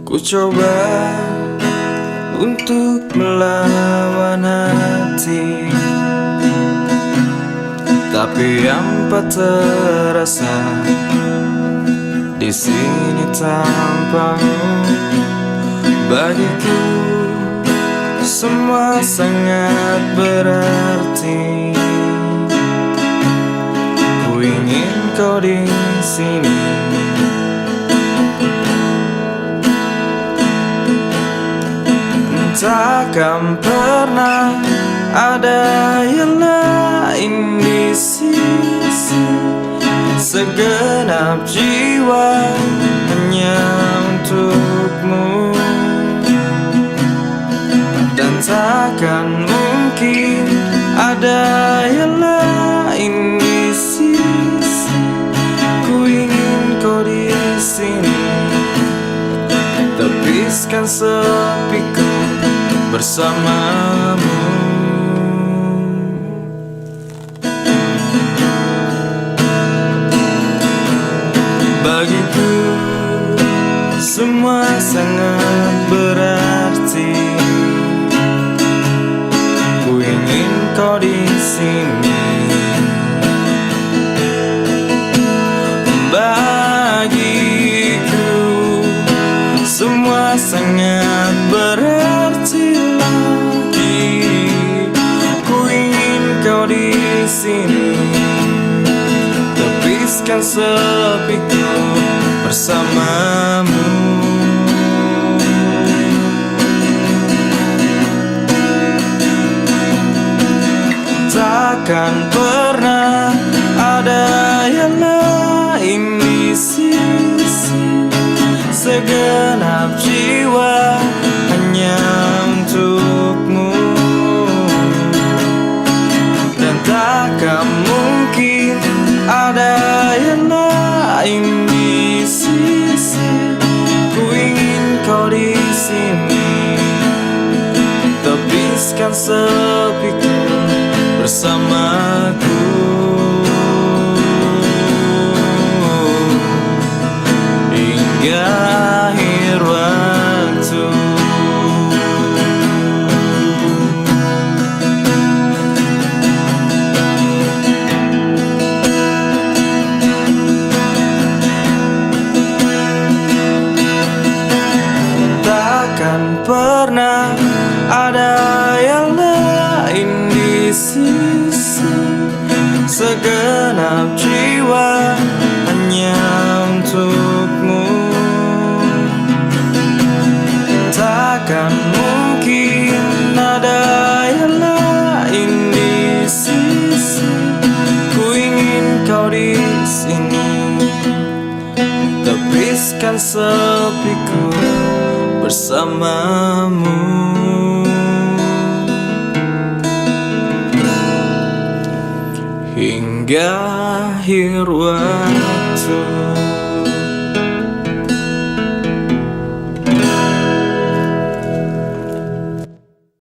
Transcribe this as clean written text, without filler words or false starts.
Ku coba untuk melawan hati, tapi hampa terasa di sini tanpamu. Bagiku semua sangat berarti. Ku ingin kau di sini. Takkan pernah ada yang lain di sisi. Segenap jiwa hanya untukmu, dan takkan mungkin ada yang lain di sisi. Ku ingin kau di sini, tepiskan sepiku bersamamu. Bagiku semua sangat berarti. Ku ingin kau di sini. Bagiku semua sangat berarti lagi. Ku ingin kau di sini, tepiskan sepiku bersamamu. Takkan pernah ada yang lain di sisi. Segenap jiwa hanya untukmu, dan takkan mungkin ada yang lain di sisi. Ku ingin kau di sini, tepiskan sepiku bersamaku. Hingga akhir waktu. Takkan pernah ada yang lain di sisi. Segenap jiwa hanya untukmu, takkan mungkin ada yang lain di sisi. Ku ingin kau di sini, tepiskan sepiku bersamamu. Hingga akhir waktu.